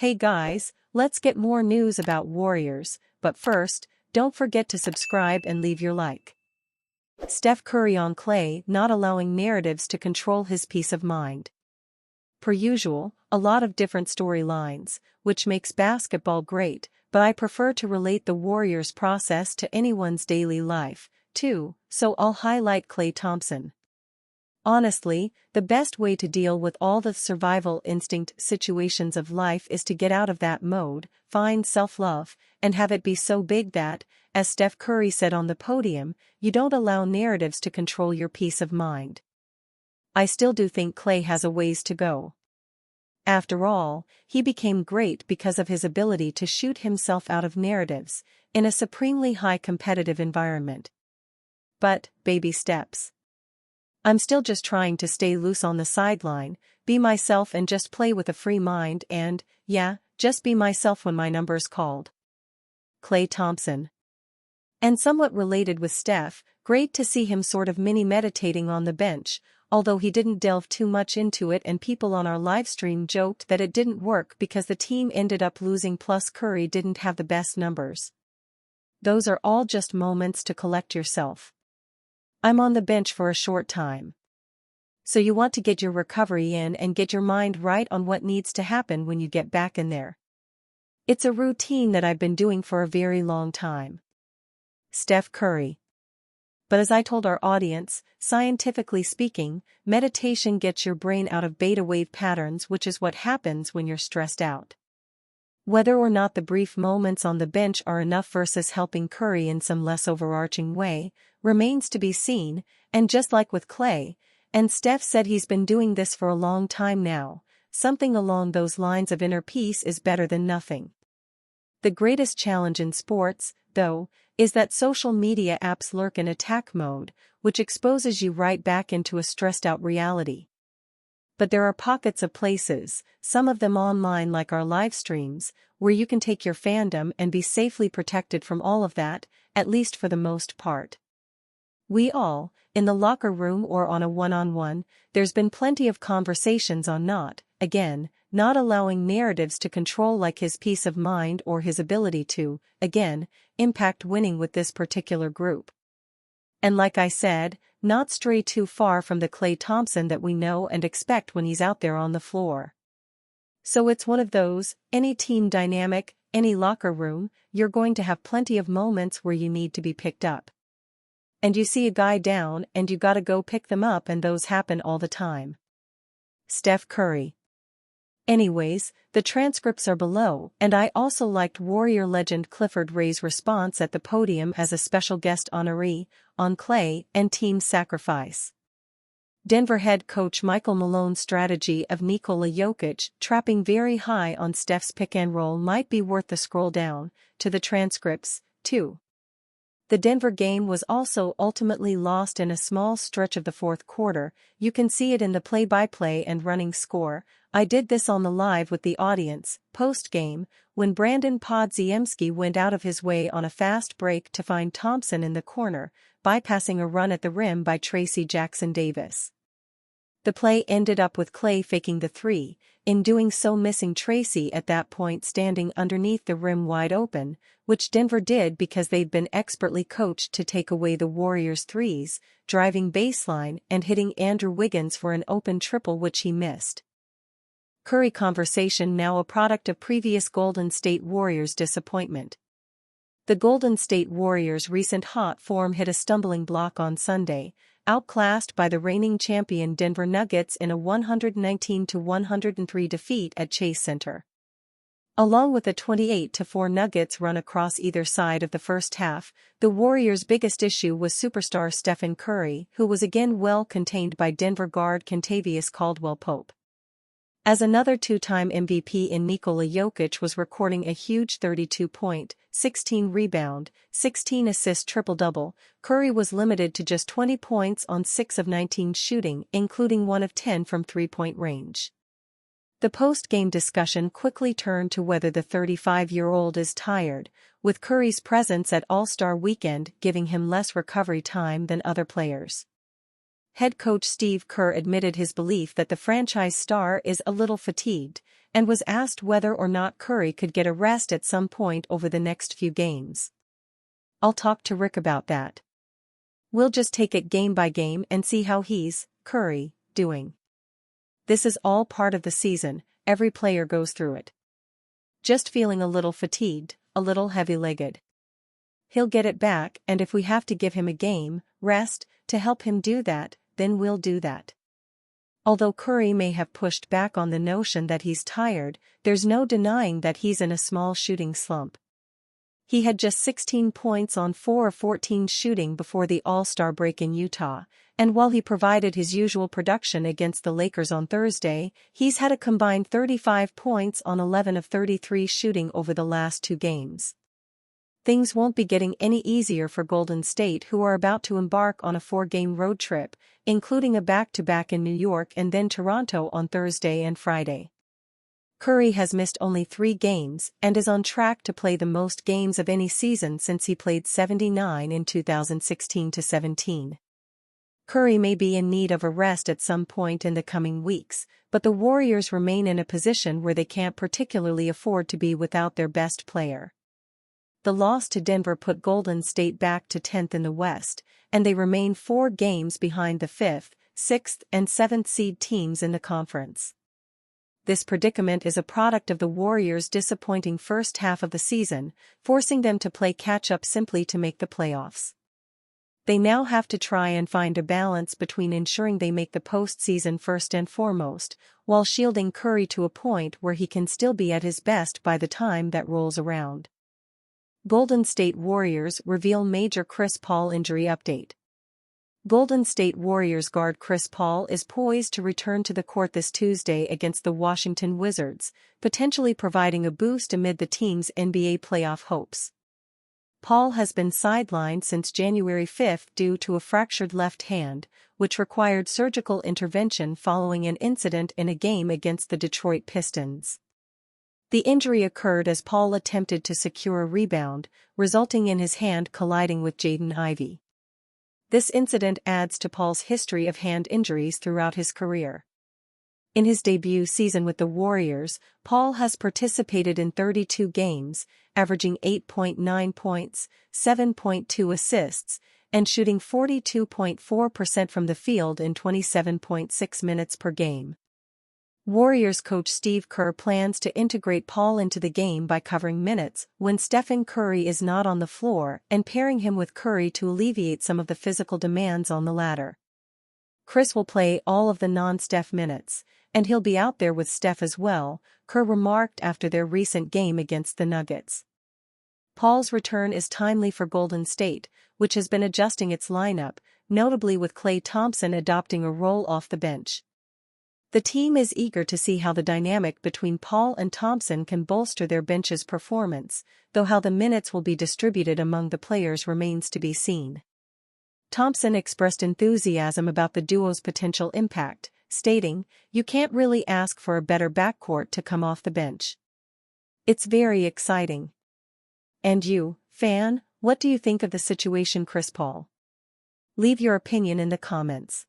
Hey guys, let's get more news about Warriors, but first, don't forget to subscribe and leave your like. Steph Curry on Klay not allowing narratives to control his peace of mind. Per usual, a lot of different storylines, which makes basketball great, but I prefer to relate the Warriors' process to anyone's daily life, too, so I'll highlight Klay Thompson. Honestly, the best way to deal with all the survival instinct situations of life is to get out of that mode, find self-love, and have it be so big that, as Steph Curry said on the podium, you don't allow narratives to control your peace of mind. I still do think Klay has a ways to go. After all, he became great because of his ability to shoot himself out of narratives, in a supremely high competitive environment. But, baby steps. I'm still just trying to stay loose on the sideline, be myself and just play with a free mind and, yeah, just be myself when my number's called. Klay Thompson. And somewhat related with Steph, great to see him sort of mini-meditating on the bench, although he didn't delve too much into it and people on our livestream joked that it didn't work because the team ended up losing plus Curry didn't have the best numbers. Those are all just moments to collect yourself. I'm on the bench for a short time. So you want to get your recovery in and get your mind right on what needs to happen when you get back in there. It's a routine that I've been doing for a very long time. Steph Curry. But as I told our audience, scientifically speaking, meditation gets your brain out of beta wave patterns, which is what happens when you're stressed out. Whether or not the brief moments on the bench are enough versus helping Curry in some less overarching way, remains to be seen, and just like with Klay, and Steph said he's been doing this for a long time now, something along those lines of inner peace is better than nothing. The greatest challenge in sports, though, is that social media apps lurk in attack mode, which exposes you right back into a stressed-out reality. But there are pockets of places, some of them online like our live streams, where you can take your fandom and be safely protected from all of that, at least for the most part. We all, in the locker room or on a one-on-one, there's been plenty of conversations on not allowing narratives to control like his peace of mind or his ability to, impact winning with this particular group. And like I said, not stray too far from the Klay Thompson that we know and expect when he's out there on the floor. So it's one of those, any team dynamic, any locker room, you're going to have plenty of moments where you need to be picked up. And you see a guy down and you gotta go pick them up, and those happen all the time. Steph Curry. Anyways, the transcripts are below, and I also liked Warrior legend Clifford Ray's response at the podium as a special guest honoree, on Klay and team sacrifice. Denver head coach Michael Malone's strategy of Nikola Jokic trapping very high on Steph's pick and roll might be worth the scroll down to the transcripts, too. The Denver game was also ultimately lost in a small stretch of the fourth quarter. You can see it in the play-by-play and running score. I did this on the live with the audience, post-game, when Brandon Podziemski went out of his way on a fast break to find Thompson in the corner, bypassing a run at the rim by Tracy Jackson-Davis. The play ended up with Klay faking the three, in doing so missing Tracy at that point standing underneath the rim wide open, which Denver did because they'd been expertly coached to take away the Warriors' threes, driving baseline and hitting Andrew Wiggins for an open triple which he missed. Curry conversation now a product of previous Golden State Warriors disappointment. The Golden State Warriors' recent hot form hit a stumbling block on Sunday, outclassed by the reigning champion Denver Nuggets in a 119-103 defeat at Chase Center. Along with a 28-4 Nuggets run across either side of the first half, the Warriors' biggest issue was superstar Stephen Curry, who was again well contained by Denver guard Kentavious Caldwell-Pope. As another two-time MVP in Nikola Jokic was recording a huge 32-point, 16-rebound, 16-assist triple-double, Curry was limited to just 20 points on 6 of 19 shooting, including 1 of 10 from three-point range. The post-game discussion quickly turned to whether the 35-year-old is tired, with Curry's presence at All-Star Weekend giving him less recovery time than other players. Head coach Steve Kerr admitted his belief that the franchise star is a little fatigued, and was asked whether or not Curry could get a rest at some point over the next few games. "I'll talk to Rick about that. We'll just take it game by game and see how he's, Curry, doing. This is all part of the season, every player goes through it. Just feeling a little fatigued, a little heavy-legged. He'll get it back, and if we have to give him a game, rest, to help him do that, then we'll do that." Although Curry may have pushed back on the notion that he's tired, there's no denying that he's in a small shooting slump. He had just 16 points on 4 of 14 shooting before the All-Star break in Utah, and while he provided his usual production against the Lakers on Thursday, he's had a combined 35 points on 11 of 33 shooting over the last 2 games. Things won't be getting any easier for Golden State, who are about to embark on a 4-game road trip, including a back-to-back in New York and then Toronto on Thursday and Friday. Curry has missed only 3 games and is on track to play the most games of any season since he played 79 in 2016-17. Curry may be in need of a rest at some point in the coming weeks, but the Warriors remain in a position where they can't particularly afford to be without their best player. The loss to Denver put Golden State back to 10th in the West, and they remain 4 games behind the 5th, 6th and 7th seed teams in the conference. This predicament is a product of the Warriors' disappointing first half of the season, forcing them to play catch-up simply to make the playoffs. They now have to try and find a balance between ensuring they make the postseason first and foremost, while shielding Curry to a point where he can still be at his best by the time that rolls around. Golden State Warriors reveal major Chris Paul injury update. Golden State Warriors guard Chris Paul is poised to return to the court this Tuesday against the Washington Wizards, potentially providing a boost amid the team's NBA playoff hopes. Paul has been sidelined since January 5 due to a fractured left hand, which required surgical intervention following an incident in a game against the Detroit Pistons. The injury occurred as Paul attempted to secure a rebound, resulting in his hand colliding with Jaden Ivey. This incident adds to Paul's history of hand injuries throughout his career. In his debut season with the Warriors, Paul has participated in 32 games, averaging 8.9 points, 7.2 assists, and shooting 42.4% from the field in 27.6 minutes per game. Warriors coach Steve Kerr plans to integrate Paul into the game by covering minutes when Stephen Curry is not on the floor and pairing him with Curry to alleviate some of the physical demands on the latter. Chris will play all of the non-Steph minutes, and he'll be out there with Steph as well, Kerr remarked after their recent game against the Nuggets. Paul's return is timely for Golden State, which has been adjusting its lineup, notably with Klay Thompson adopting a role off the bench. The team is eager to see how the dynamic between Paul and Thompson can bolster their bench's performance, though how the minutes will be distributed among the players remains to be seen. Thompson expressed enthusiasm about the duo's potential impact, stating, "You can't really ask for a better backcourt to come off the bench. It's very exciting." And you, fan, what do you think of the situation, Chris Paul? Leave your opinion in the comments.